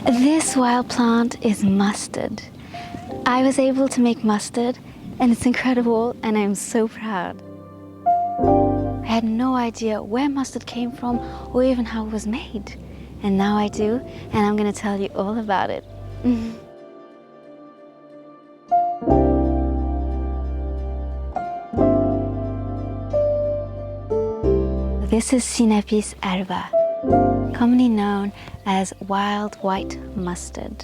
This wild plant is mustard. I was able to make mustard and it's incredible and I'm so proud. I had no idea where mustard came from or even how it was made. And now I do, and I'm going to tell you all about it. This is Sinapis alba, commonly known as wild white mustard.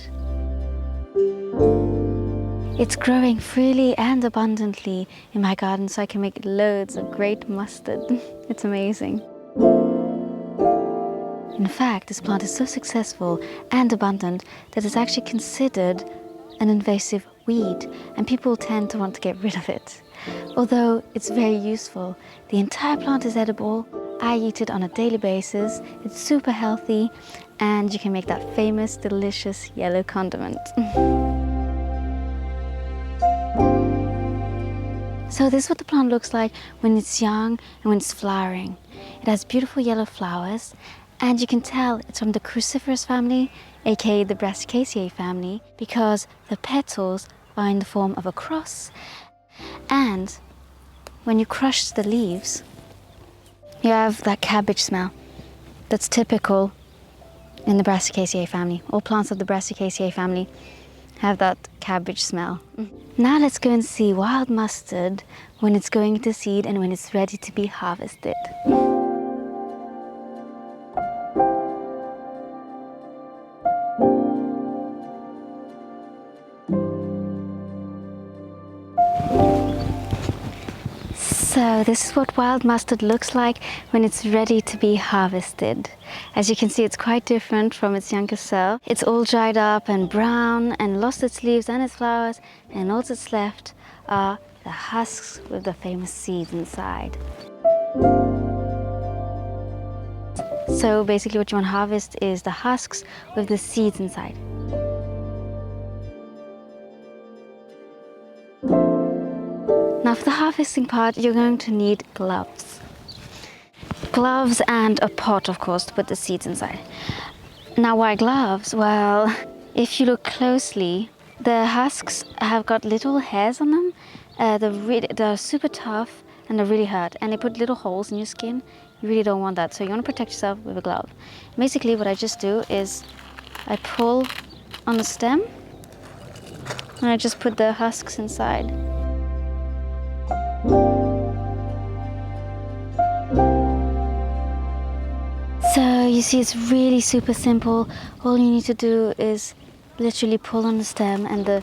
It's growing freely and abundantly in my garden, so I can make loads of great mustard. It's amazing. In fact, this plant is so successful and abundant that it's actually considered an invasive weed, and people tend to want to get rid of it. Although it's very useful, the entire plant is edible. I eat it on a daily basis. It's super healthy, and you can make that famous, delicious yellow condiment. So this is what the plant looks like when it's young and when it's flowering. It has beautiful yellow flowers, and you can tell it's from the cruciferous family, aka the Brassicaceae family, because the petals are in the form of a cross. And when you crush the leaves, you have that cabbage smell that's typical in the Brassicaceae family. All plants of the Brassicaceae family have that cabbage smell. Now let's go and see wild mustard when it's going into seed and when it's ready to be harvested. So this is what wild mustard looks like when it's ready to be harvested. As you can see, it's quite different from its younger self. It's all dried up and brown and lost its leaves and its flowers, and all that's left are the husks with the famous seeds inside. So basically what you want to harvest is the husks with the seeds inside. Now for the harvesting part, you're going to need gloves. Gloves and a pot, of course, to put the seeds inside. Now why gloves? Well, if you look closely, the husks have got little hairs on them. They're super tough and they really hurt, and they put little holes in your skin. You really don't want that, so you want to protect yourself with a glove. Basically what I just do is I pull on the stem and I just put the husks inside. So you see, it's really super simple. All you need to do is literally pull on the stem and the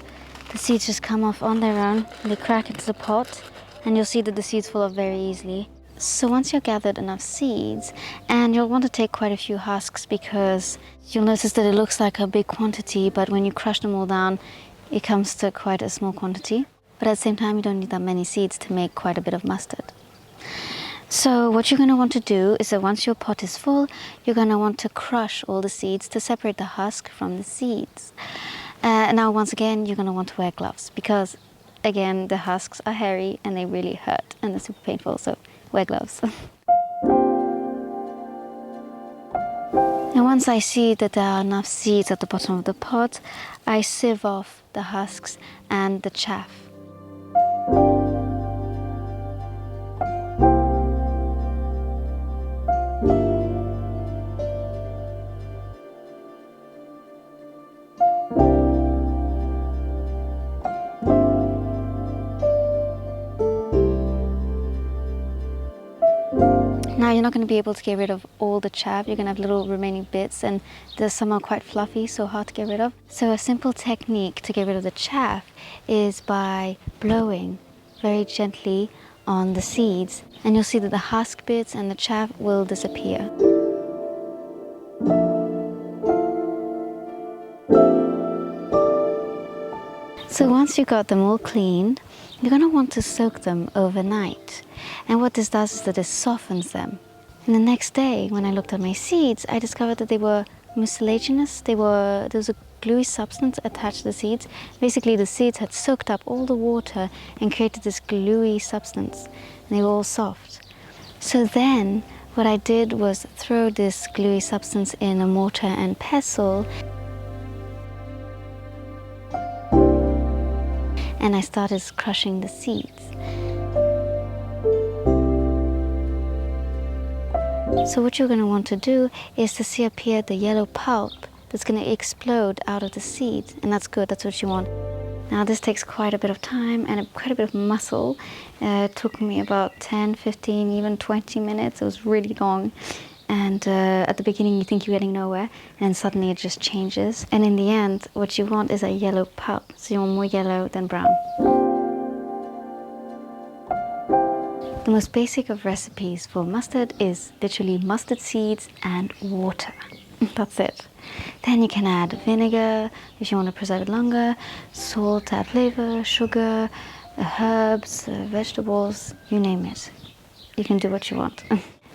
seeds just come off on their own. They crack into the pot and you'll see that the seeds fall off very easily. So once you've gathered enough seeds, and you'll want to take quite a few husks because you'll notice that it looks like a big quantity, but when you crush them all down, it comes to quite a small quantity. But at the same time, you don't need that many seeds to make quite a bit of mustard. So what you're going to want to do is that once your pot is full, you're going to want to crush all the seeds to separate the husk from the seeds. Now once again, you're going to want to wear gloves because, again, the husks are hairy and they really hurt and they're super painful, so wear gloves. And once I see that there are enough seeds at the bottom of the pot, I sieve off the husks and the chaff. Now you're not going to be able to get rid of all the chaff. You're going to have little remaining bits, and some are quite fluffy, so hard to get rid of. So a simple technique to get rid of the chaff is by blowing very gently on the seeds, and you'll see that the husk bits and the chaff will disappear. So once you've got them all cleaned, you're going to want to soak them overnight. And what this does is that it softens them. And the next day, when I looked at my seeds, I discovered that they were mucilaginous. There was a gluey substance attached to the seeds. Basically, the seeds had soaked up all the water and created this gluey substance. And they were all soft. So then, what I did was throw this gluey substance in a mortar and pestle. And then I and I started crushing the seeds. So what you're going to want to do is to see up here the yellow pulp that's going to explode out of the seeds, and that's good, that's what you want. Now this takes quite a bit of time and quite a bit of muscle. It took me about 10, 15, even 20 minutes. It was really long. And at the beginning you think you're getting nowhere, and suddenly it just changes. And in the end, what you want is a yellow pulp. So you want more yellow than brown. The most basic of recipes for mustard is literally mustard seeds and water. That's it. Then you can add vinegar if you want to preserve it longer, salt to add flavor, sugar, herbs, vegetables, you name it. You can do what you want.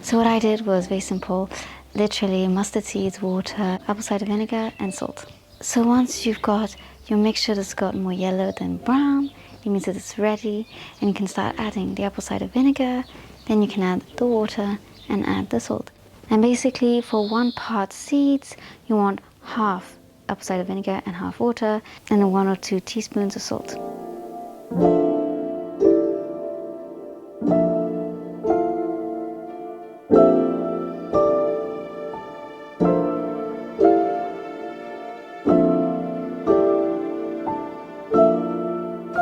So what I did was very simple, literally mustard seeds, water, apple cider vinegar and salt. So once you've got your mixture that's got more yellow than brown, it means that it's ready, and you can start adding the apple cider vinegar, then you can add the water and add the salt. And basically for 1 part seeds, you want half apple cider vinegar and half water, and then 1 or 2 teaspoons of salt.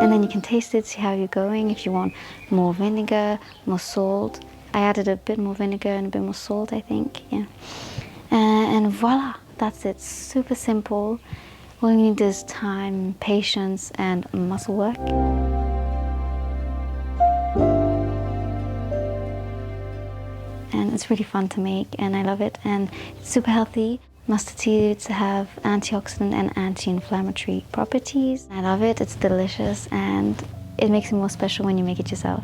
And then you can taste it, see how you're going, if you want more vinegar, more salt. I added a bit more vinegar and a bit more salt, I think, yeah. And voila, that's it, super simple. All you need is time, patience, and muscle work. And it's really fun to make, and I love it, and it's super healthy. Mustard seeds have antioxidant and anti-inflammatory properties. I love it, it's delicious, and it makes it more special when you make it yourself.